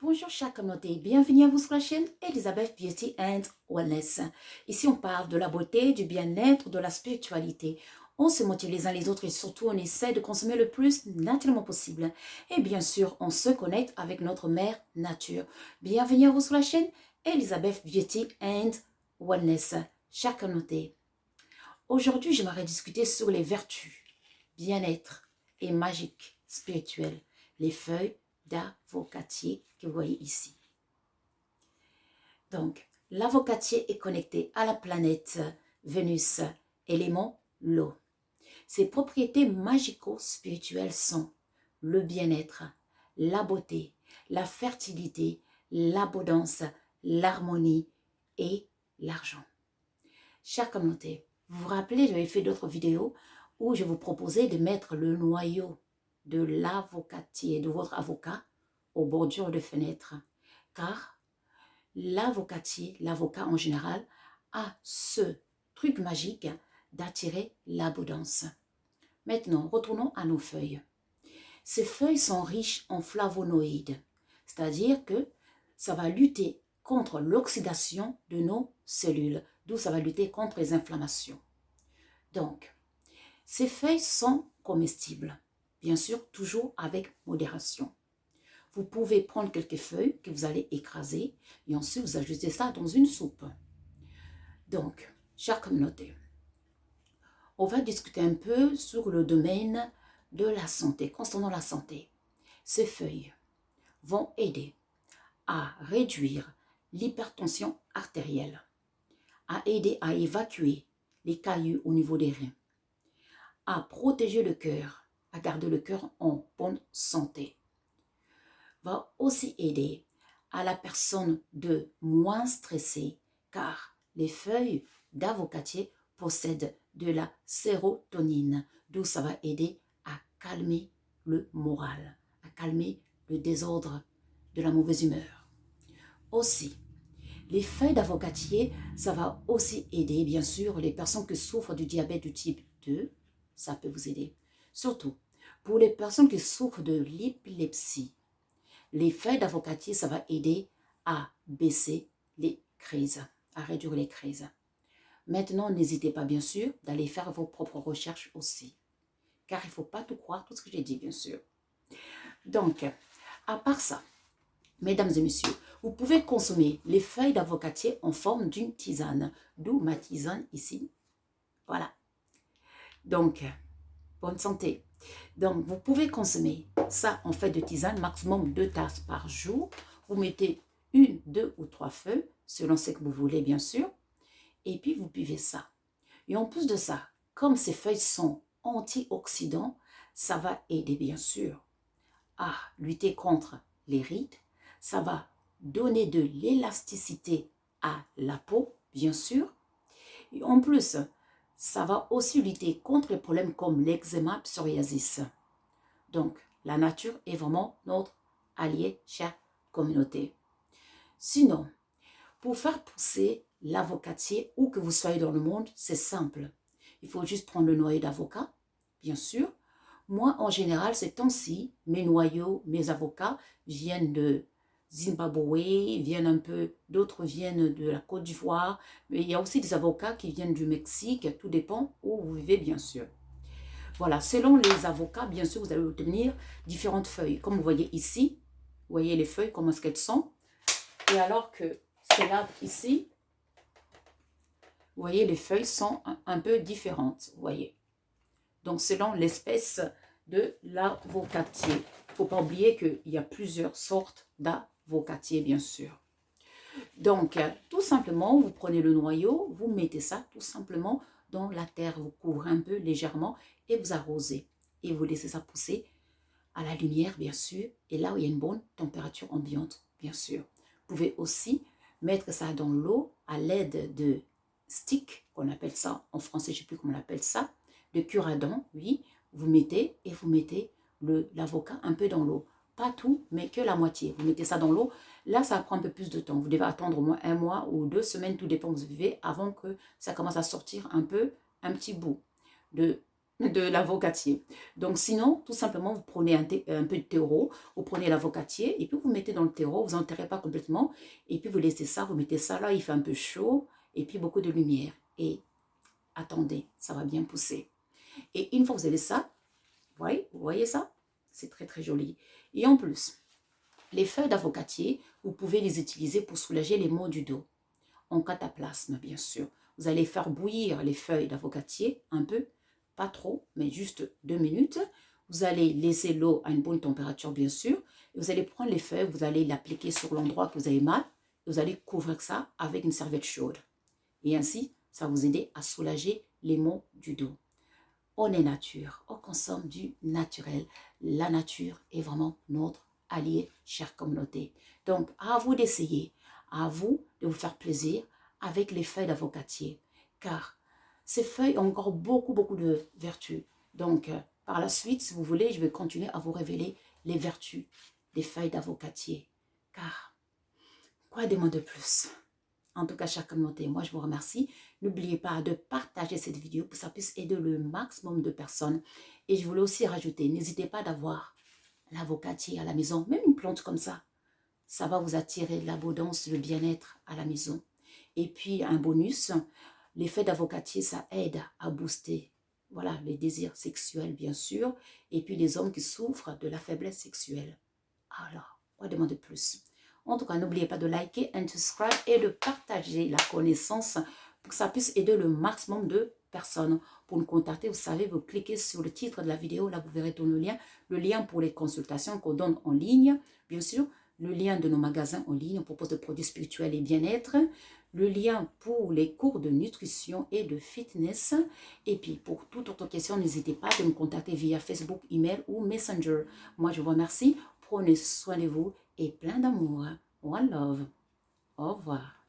Bonjour chère communauté, bienvenue à vous sur la chaîne Elizabeth Beauty and Wellness. Ici on parle de la beauté, du bien-être, de la spiritualité. On se motive les uns les autres et surtout on essaie de consommer le plus naturellement possible. Et bien sûr on se connecte avec notre mère nature. Bienvenue à vous sur la chaîne Elizabeth Beauty and Wellness. Chère communauté, aujourd'hui j'aimerais discuter sur les vertus, bien-être et magique spirituelle, les feuilles d'avocatier que vous voyez ici. Donc, l'avocatier est connecté à la planète Vénus, élément l'eau. Ses propriétés magico-spirituelles sont le bien-être, la beauté, la fertilité, l'abondance, l'harmonie et l'argent. Chère communauté, vous vous rappelez, j'avais fait d'autres vidéos où je vous proposais de mettre le noyau de l'avocatier, de votre avocat, aux bordures de fenêtres. Car l'avocatier, l'avocat en général, a ce truc magique d'attirer l'abondance. Maintenant, retournons à nos feuilles. Ces feuilles sont riches en flavonoïdes, c'est-à-dire que ça va lutter contre l'oxydation de nos cellules, d'où ça va lutter contre les inflammations. Donc, ces feuilles sont comestibles, bien sûr, toujours avec modération. Vous pouvez prendre quelques feuilles que vous allez écraser et ensuite vous ajoutez ça dans une soupe. Donc, chère communauté, on va discuter un peu sur le domaine de la santé, concernant la santé. Ces feuilles vont aider à réduire l'hypertension artérielle, à aider à évacuer les cailloux au niveau des reins, à protéger le cœur, à garder le cœur en bonne santé. Va aussi aider à la personne de moins stresser car les feuilles d'avocatier possèdent de la sérotonine, d'où ça va aider à calmer le moral, à calmer le désordre de la mauvaise humeur. Aussi, les feuilles d'avocatier, ça va aussi aider, bien sûr, les personnes qui souffrent du diabète du type 2, ça peut vous aider. Surtout, pour les personnes qui souffrent de l'épilepsie, les feuilles d'avocatier, ça va aider à baisser les crises, à réduire les crises. Maintenant, n'hésitez pas, bien sûr, d'aller faire vos propres recherches aussi. Car il ne faut pas tout croire, tout ce que j'ai dit, bien sûr. Donc, à part ça, mesdames et messieurs, vous pouvez consommer les feuilles d'avocatier en forme d'une tisane, d'où ma tisane ici. Voilà. Donc, bonne santé. Donc, vous pouvez consommer ça en fait de tisane, maximum 2 tasses par jour. Vous mettez 1, 2 ou 3 feuilles, selon ce que vous voulez, bien sûr. Et puis, vous buvez ça. Et en plus de ça, comme ces feuilles sont antioxydants, ça va aider, bien sûr, à lutter contre les rides. Ça va donner de l'élasticité à la peau, bien sûr. Et en plus, ça va aussi lutter contre les problèmes comme l'eczéma, psoriasis. Donc, la nature est vraiment notre allié, chère communauté. Sinon, pour faire pousser l'avocatier, où que vous soyez dans le monde, c'est simple. Il faut juste prendre le noyau d'avocat, bien sûr. Moi, en général, ces temps-ci, mes noyaux, mes avocats viennent de Zimbabwe, viennent un peu, d'autres viennent de la Côte d'Ivoire, mais il y a aussi des avocats qui viennent du Mexique, tout dépend où vous vivez, bien sûr. Voilà, selon les avocats, bien sûr, vous allez obtenir différentes feuilles. Comme vous voyez ici, vous voyez les feuilles, comment est-ce qu'elles sont. Et alors que celles-là, ici, vous voyez, les feuilles sont un peu différentes, vous voyez. Donc, selon l'espèce de l'avocatier. Il ne faut pas oublier qu'il y a plusieurs sortes d'avocatier, bien sûr. Donc, tout simplement, vous prenez le noyau, vous mettez ça tout simplement dans la terre. Vous couvrez un peu légèrement et vous arrosez. Et vous laissez ça pousser à la lumière, bien sûr. Et là où il y a une bonne température ambiante, bien sûr. Vous pouvez aussi mettre ça dans l'eau à l'aide de stick, qu'on appelle ça en français, je ne sais plus comment on appelle ça, de cure-à-dents, oui. Vous mettez et vous mettez l'avocat un peu dans l'eau. Pas tout, mais que la moitié. Vous mettez ça dans l'eau. Là, ça prend un peu plus de temps. Vous devez attendre au moins 1 mois ou 2 semaines, tout dépend où vous vivez, avant que ça commence à sortir un peu, un petit bout de de l'avocatier. Donc sinon, tout simplement, vous prenez un peu de terreau, vous prenez l'avocatier et puis vous mettez dans le terreau, vous n'enterrez pas complètement et puis vous laissez ça, vous mettez ça là, il fait un peu chaud et puis beaucoup de lumière. Et attendez, ça va bien pousser. Et une fois que vous avez ça, vous voyez ça? C'est très très joli. Et en plus, les feuilles d'avocatier, vous pouvez les utiliser pour soulager les maux du dos. En cataplasme, bien sûr. Vous allez faire bouillir les feuilles d'avocatier un peu, pas trop, mais juste 2 minutes. Vous allez laisser l'eau à une bonne température, bien sûr. Et vous allez prendre les feuilles, vous allez l'appliquer sur l'endroit que vous avez mal. Et vous allez couvrir ça avec une serviette chaude. Et ainsi, ça va vous aider à soulager les maux du dos. On est nature, on consomme du naturel. La nature est vraiment notre allié, chère communauté. Donc, à vous d'essayer, à vous de vous faire plaisir avec les feuilles d'avocatier, car ces feuilles ont encore beaucoup de vertus. Donc, par la suite, si vous voulez, je vais continuer à vous révéler les vertus des feuilles d'avocatier, car quoi demander de plus? En tout cas, chère communauté, moi je vous remercie. N'oubliez pas de partager cette vidéo pour que ça puisse aider le maximum de personnes. Et je voulais aussi rajouter, n'hésitez pas d'avoir l'avocatier à la maison, même une plante comme ça. Ça va vous attirer l'abondance, le bien-être à la maison. Et puis un bonus, l'effet d'avocatier, ça aide à booster, voilà, les désirs sexuels bien sûr. Et puis les hommes qui souffrent de la faiblesse sexuelle. Alors, quoi demander de plus? En tout cas, n'oubliez pas de liker, and subscribe et de partager la connaissance pour que ça puisse aider le maximum de personnes. Pour nous contacter, vous savez, vous cliquez sur le titre de la vidéo, là vous verrez tout le lien pour les consultations qu'on donne en ligne, bien sûr, le lien de nos magasins en ligne, on propose des produits spirituels et bien-être, le lien pour les cours de nutrition et de fitness, et puis pour toute autre question, n'hésitez pas de me contacter via Facebook, email ou Messenger. Moi, je vous remercie. Prenez soin de vous et plein d'amour. One love. Au revoir.